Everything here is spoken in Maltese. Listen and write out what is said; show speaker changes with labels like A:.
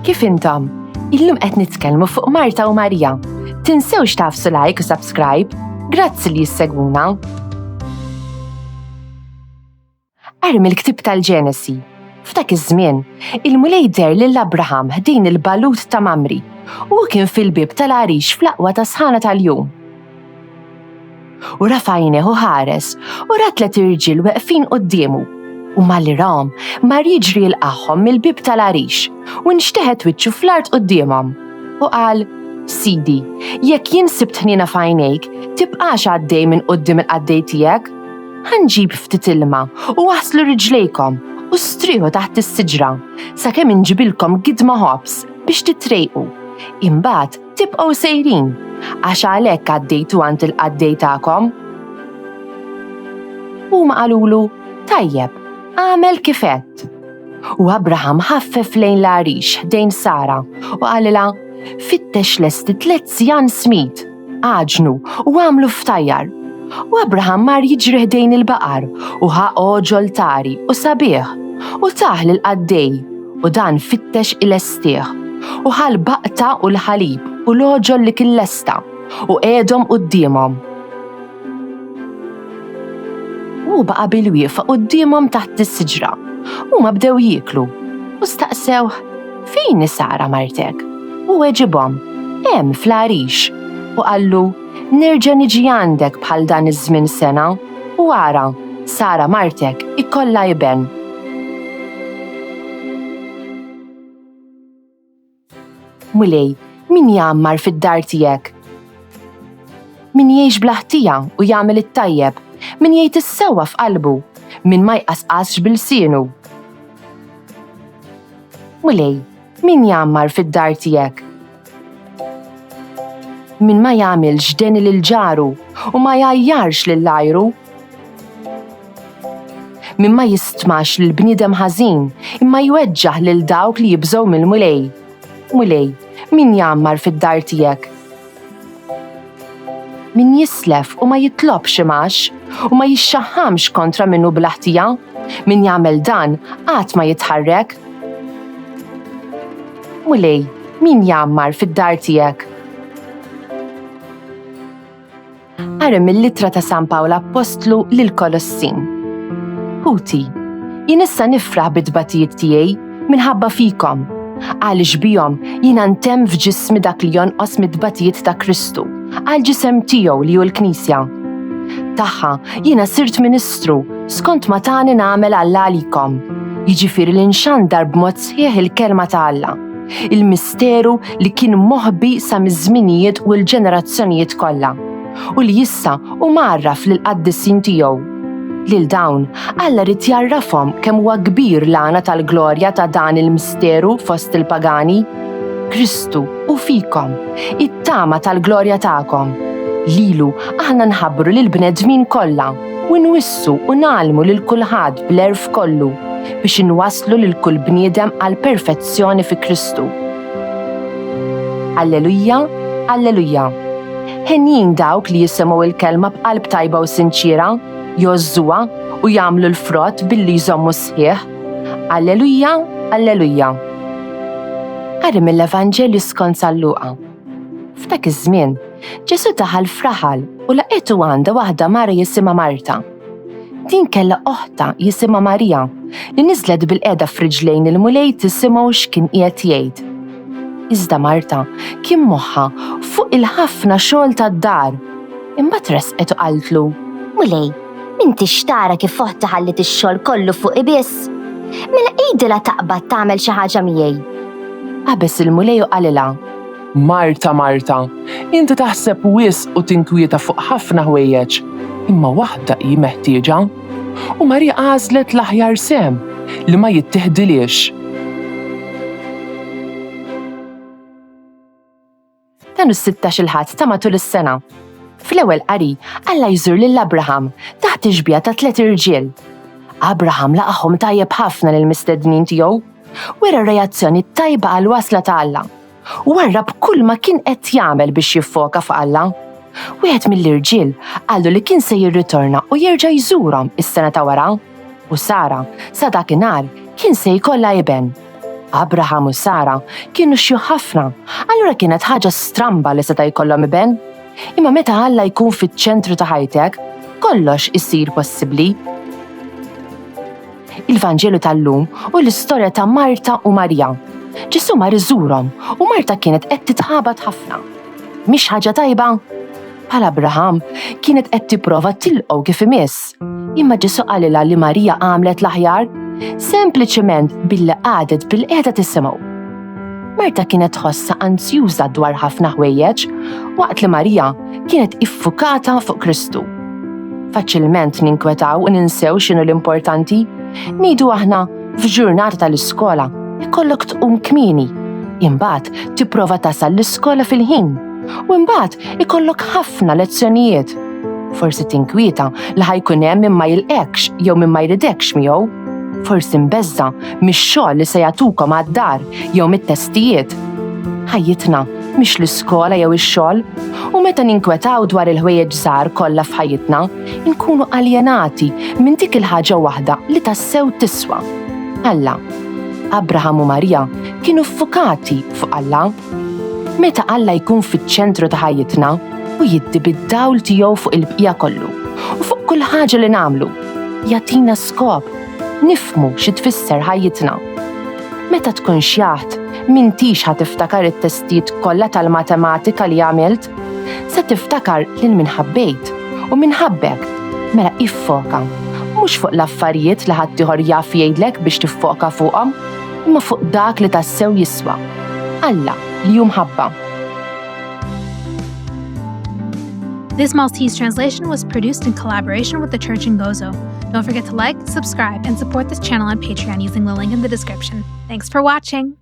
A: Kif intom? Illum qed nitkellmu fuq Marta u Marija. Tinsewx tafsu like u subscribe. Grazzi li jissegwuna. Qari mill-ktieb tal-Ġenesi. F'dak iż-żmien, il-mulej der lil Abraham ħdejn il-balut ta' Mamri u kien fil-bib tal-għarix fl-aqwa ta' sħana tal-jum. U rafa' għajnehu ħares u ra 3 irġiel weqfin qudiemu u malli rahom mar jiġri jilqagħhom mill-bib tal-għarix u nxteħet wiċċu fl-art qudiemhom u qal: Sidi, jekk jien sibt ħniena f'għajnejk, tibqax għaddej minn quddiem il-qaddej tiegħek? Ħanġib ftit ilma u waħslu riġlejkom u strieħu taħt is-siġra sakemm inġibilkom gidma ħobs biex titrejqu. Imbagħad tibqgħu sejrin għax għalhekk għaddejtu għand il-qaddej tagħkom. Huma qalulu: Tajjeb, għamel kif għedt. U Abraham ħaffef lejn l-għarix ħdejn Sara u qalilha: Fittex lesti 3 żjan smid, għaġnu u għamlu ftajjar. U Abraham mar jiġri ħdejn il-baqar u ħa oġol tari u sabiħ u taħ l-qaddej u dan fittex il-estieħ u ħal baqta u l-ħalib u l-oġol li kien lesta u qiegħdhom qudiemhom. U baqa' bil-wieqfa qudiemhom taħt is-siġra u ma bdew jieklu u staqsew: Fejn Sara martek? U weġibhom: Hemm fl-għarix. U qallu: Nerġa' niġi għandek bħal dan iż-żmien sena u ara Sara martek ikollha iben. Mulej, min jgħammar fid-dar tiegħek? Min jgħix bl-ħtija u jagħmel it-tajjeb, min jgħid is-sewwa f'qalbu, min ma jqasqasx bil-sienu. Mulej, min jgħammar fid-dar tiegħek? Min ma jagħmilx deni lil ġaru u ma jgħajjarx lil għajru. Min ma jistmax lil bniedem ħażin imma jweġġaħ lil dawk li jibżgħu mill-mulej. Mulej, min jgħammar fid-dar tiegħek? Min jislef u ma jitlobx imax u ma jixxaħħamx kontra minnu bl-ħtija, min jagħmel dan qatt ma jitħarrek. Mulej, min jgħammar fid-dar tiegħek? Qari mill-Littra ta' San Pawl Apostlu lil Kolossin. Puti, jien issa nifraħ bid-tbatijiet tiegħi minħabba fikom, għaliex bihom jien ntemm f'ġismi dak li jonqos mid-tbatijiet ta' Kristu għal ġisem tiegħu li hu l-Knisja. Tagħha jiena sirt Ministru skont ma tani nagħmel Alla għalikom, jiġifieri li nxandar b'mod sħiħ il-kelma ta' Alla, il-misteru li kien moħbi sa miż-żminijiet u l-ġenerazzjonijiet kollha u li issa u marraf lil-qaddissin tiegħu. Lil dawn Alla rid jarrafhom kemm huwa kbir l-għana tal-glorja ta' dan il-misteru fost il-pagani, Kristu u fikom, it-tama tal-glorja tagħkom. Lilu aħna nħabbru lill-bnedmin kollha u nwissu u nagħlmu lil kulħadd bl-erf kollu biex inwasslu lil kull bniedem għal perfezzjoni fi Kristu. Alleluja, alleluja. Ħenjin dawk li jisimgħu il-kelma b'qalb tajba u sinċira, jożżuha u jagħmlu l-frott billi jżommu sħiħ. Alleluja, alleluja. Qari mill-Evanġelju skont San Luqa. F'dak iż-żmien, Ġesu daħal f'raħal u laqitu għandha waħda mara jisimha Marta. Din kellha oħta jisimha Marija li niżlet bil-qiegħda f'riġlejn il-mulej tisimgħu x'kien qiegħed jgħid. Iżda Marta kien moħħa fuq il-ħafna xogħol tad-dar. Imma tresqet u qaltlu:
B: Mulej, m'intix tara kif oħta ħallit ix-xogħol kollu fuq biss? Mela qgħidilha taqbad tagħmel xi ħaġa miegħi.
A: Qabeż il-mulej u qalilha:
C: Marta, Marta, inti taħseb wisq u tinkwieta fuq ħafna ħwejjeġ, imma waħda hi meħtieġa u Marija għażlet l-aħjar sem li ma jittieħdilix.
A: Dan is-16 il-ħadd ta' matul is-sena. Fl-ewwel qari Alla jżur lil Abraham taħt iġbija ta' 3 irġiel. Abraham laqahom tajjeb ħafna lill-mistednin tiegħu, wera reazzjoni tajba għal wasla ta' Alla u warrab kull ma kien qed jagħmel biex jiffoka fuq Alla. Wieħed mill-irġiel qallu li kien se jirritorna u jerġa' jżurhom is-sena ta' wara u Sara sa dakinhar kien se jkollha iben. Abraham u Sara kienu xju ħafna, allura kienet ħaġa stramba li seta' jkollhom iben. Imma meta Alla jkun fiċ-ċentru ta' ħajtek, kollox isir possibbli. Il-Vanġelu tal-lum u l-istorja ta' Marta u Marja. Ġesu mar iżurhom u Marta kienet qed titħabad ħafna. Mhix ħaġa tajba? Bħal Abraham kienet qed tipprova tilqgħu kif imiss. Imma Ġesu qalilha li Marija għamlet l-aħjar sempliċement billi qadet bil-qiegħda tisimgħu. Marta kienet tħossha anzjuża dwar ħafna ħwejjeġ waqt li Marija kienet iffukata fuq Kristu. Faċilment ninkwetaw u ninsew x'inhu l-importanti, ngħidu aħna f'ġurnata tal-iskola ikollok tqum kmieni, imbagħad tipprova tasal l-iskola fil-ħin u imbagħad ikollok ħafna lezzjonijiet. Forsi tinkwieta li ħajkun hemm min ma jilqekx jew min ma jridekx miegħu. Forsi mbeżza mix-xogħol li se jagħtukom għad-dar jew mit-testijiet. Ħajjitna mhix l-iskola jew ix-xogħol, u meta ninkwetaw dwar il-ħwejjeġ żgħar kollha f'ħajjitna, nkunu aljenati minn dik il-ħaġa waħda li tassew tiswa. Alla, Abraham u Marija kienu ffukati fuq Alla. Meta Alla jkun fiċ-ċentru ta' ħajjitna u jiddi bid-dawl tiegħu fuq il-bqija kollu u fuq kull ħaġa li nagħmlu, jagħtina skop, nifmu xi tfisser ħajjitna. Meta tkun xjaħt m'intix ħatiftakar it-testijiet kollha tal-matematika li għamilt, se tiftakar lil min ħabbejt u min ħabbek, mela iffoka mhux fuq l-affarijiet li ħadd ieħor jaf jgħidlek biex tiffoka fuqhom, imma fuq dak li tassew jiswa. Alla li hu mħabba.
D: This Maltese translation was produced in collaboration with the Church in Gozo. Don't forget to like, subscribe, and support this channel on Patreon using the link in the description. Thanks for watching!